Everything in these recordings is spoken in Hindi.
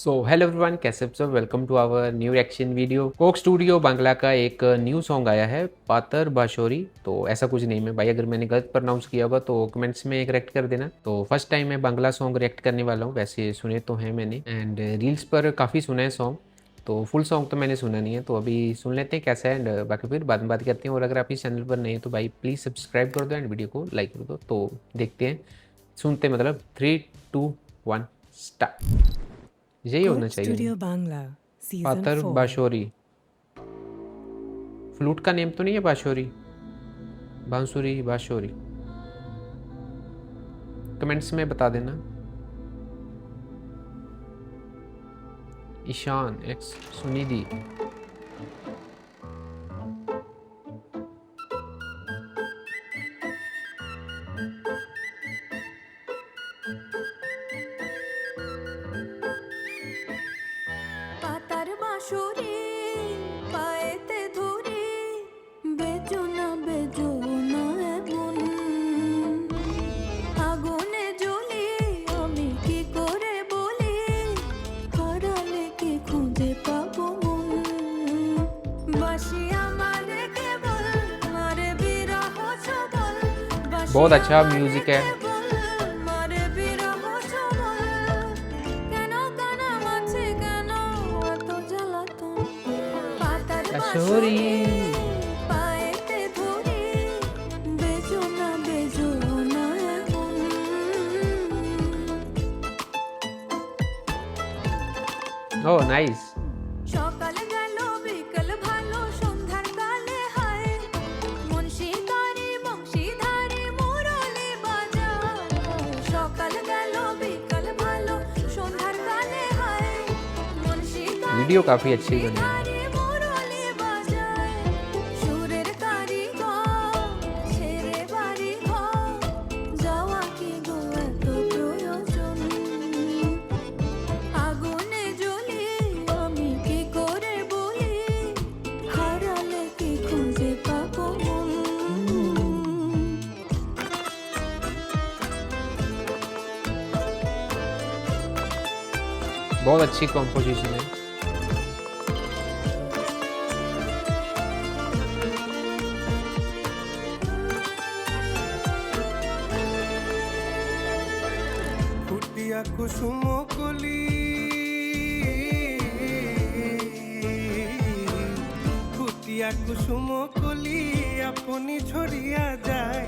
सो हेलो एवरीवन, कैसे आप सब। Welcome to our new reaction video. Coke Studio Bangla का एक न्यू सॉन्ग आया है, पातर बाशोरी। तो ऐसा कुछ नेम है भाई, अगर मैंने गलत प्रोनाउंस किया होगा तो कमेंट्स में करेक्ट कर देना। तो फर्स्ट टाइम मैं बांग्ला सॉन्ग रिएक्ट करने वाला हूँ। वैसे सुने तो हैं मैंने, एंड रील्स पर काफ़ी सुना है सॉन्ग। तो फुल सॉन्ग तो मैंने सुना नहीं है, तो अभी सुन लेते हैं कैसा है, एंड बाकी फिर बाद में बात करते हैं। और अगर आप इस चैनल पर नए हैं तो भाई प्लीज़ सब्सक्राइब कर दो एंड वीडियो को लाइक कर दो। तो देखते हैं, सुनते हैं, मतलब 3, 2, 1 स्टार्ट। यही होना कोक चाहिए। स्टूडियो बांग्ला सीजन पातर 4। बाशोरी, फ्लूट का नेम तो नहीं है बाशोरी, बांसुरी, बाशोरी। कमेंट्स में बता देना। ईशान एक्स सुनिधि। পাতার বাঁশরি পায়েতে ধরে বেজো না এমন আগুনে জ্বলি আমি কি করে বলি হারালে কি খুঁজে পাবো মন বাসি আমার কেবল মারে বিরহ ছবল বাসি बहुत अच्छा আমার म्यूजिक है। কেবল মারে বিরহ ছবল কেন কানা মাছে কেন এত জ্বালাতন পাতার बाशोरी। বাঁশরি পায়েতে ধরে বেজো না এমন ओह नाइस। সকাল গেল বিকেল ভালো সন্ধ্যার কালে হায় মুন্সিদারি বংশীধারি মুরলি বাজার সকাল গেল বিকেল ভালো সন্ধ্যার কালে হায় মুন্সিদারি वीडियो काफ़ी अच्छी बनी है। বংশীধারি মুরলি বাজার সুরের কারিগর ছেড়ে বাড়ি ঘর যাওয়া কি গো এত প্রয়োজন আগুনে জ্বলি আমি কি করে বলি হারালে কি খুঁজে পাবো মন बहुत अच्छी कॉम्पोजिशन है। ফুটিয়া কুসুম কলি ফুটিয়া কুসুম কলি আপনি ঝরিয়া যায়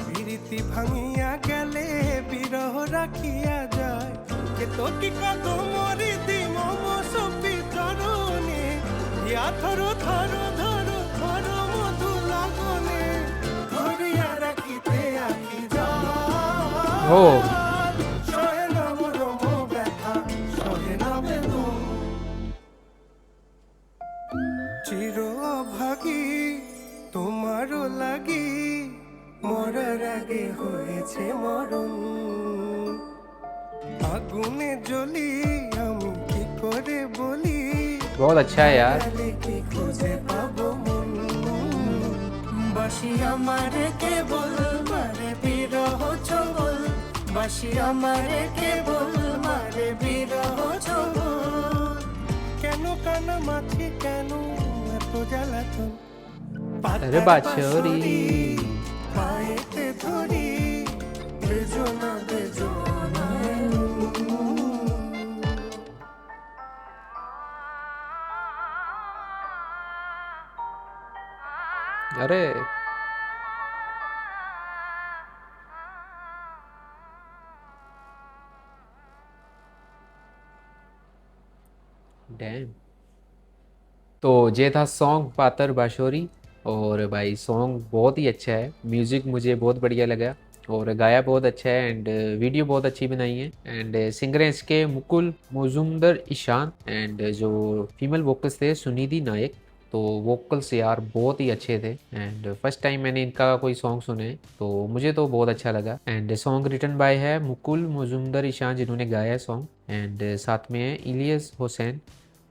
প্রীতি ভাঙিয়া গেলে বিরহ রাখিয়া যায় কে তো কি কত মরিদি মম সপি চরণে ইয়া ধরো ধরো ধরো ধরো মধু লাগনে ধরিয়া রাখিতে আখি যায় ओह সহে না মরম ব্যথা সহে না বেদন চির অভাগী তোমারও লাগি মরার আগে হয়েছে মরণ আগুনে জ্বলি আমি কি করে বলি बहुत अच्छा है यार। হারালে কি খুঁজে পাবো মন বাসি আমার কেবল মারে বিরহ ছবল বাসি আমার কেবল মারে বিরহ ছবল কেন কানা মাছি কেন এত জ্বালাতন अरे बाशोरी। পায়েতে ধরি বেজো না अरे डैम। तो ये था सॉन्ग पातर बाशोरी। और भाई सॉन्ग बहुत ही अच्छा है, म्यूज़िक मुझे बहुत बढ़िया लगा, और गाया बहुत अच्छा है, एंड वीडियो बहुत अच्छी बनाई है। एंड सिंगर हैं इसके मुकुल मुजुमदर ईशान, एंड जो फीमेल वोकल्स थे सुनिधि नायक। तो वोकल्स यार बहुत ही अच्छे थे, एंड फर्स्ट टाइम मैंने इनका कोई सॉन्ग सुने तो मुझे तो बहुत अच्छा लगा। एंड सॉन्ग रिटन बाय है मुकुल मुजुमदर ईशान, जिन्होंने गाया है सॉन्ग, एंड साथ में है इलियस हुसैन।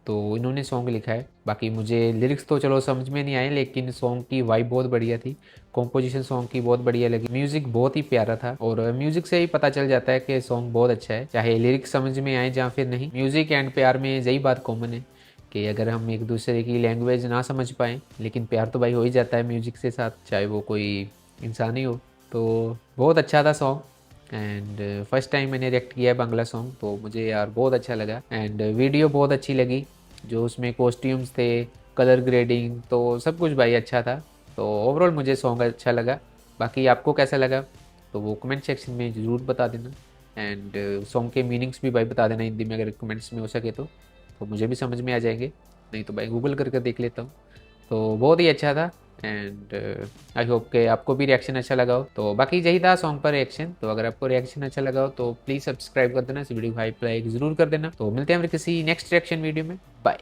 तो इन्होंने सॉन्ग लिखा है। बाकी मुझे लिरिक्स तो चलो समझ में नहीं आए, लेकिन सॉन्ग की वाइब बहुत बढ़िया थी, कॉम्पोजिशन सॉन्ग की बहुत बढ़िया लगी, म्यूज़िक बहुत ही प्यारा था। और म्यूज़िक से ही पता चल जाता है कि सॉन्ग बहुत अच्छा है, चाहे लिरिक्स समझ में आए या फिर नहीं। म्यूज़िक एंड प्यार में यही बात कॉमन है कि अगर हम एक दूसरे की लैंग्वेज ना समझ पाएँ, लेकिन प्यार तो भाई हो ही जाता है म्यूज़िक से साथ, चाहे वो कोई इंसान ही हो। तो बहुत अच्छा था सॉन्ग, एंड फर्स्ट टाइम मैंने रिएक्ट किया है बांग्ला सॉन्ग, तो मुझे यार बहुत अच्छा लगा। एंड वीडियो बहुत अच्छी लगी, जो उसमें कॉस्ट्यूम्स थे, कलर ग्रेडिंग, तो सब कुछ भाई अच्छा था। तो ओवरऑल मुझे सॉन्ग अच्छा लगा। बाकी आपको कैसा लगा तो वो कमेंट सेक्शन में ज़रूर बता देना। एंड सॉन्ग के मीनिंग्स भी भाई बता देना हिंदी में, अगर कमेंट्स में हो सके तो मुझे भी समझ में आ जाएंगे, नहीं तो भाई गूगल करके देख लेता हूँ। तो बहुत ही अच्छा था, एंड आई होप कि आपको भी रिएक्शन अच्छा लगा हो। तो बाकी यही था सॉन्ग पर रिएक्शन। तो अगर आपको रिएक्शन अच्छा लगा हो तो प्लीज़ सब्सक्राइब कर देना, इस वीडियो को हाइप लाइक ज़रूर कर देना। तो मिलते हैं फिर किसी नेक्स्ट रिएक्शन वीडियो में। बाय।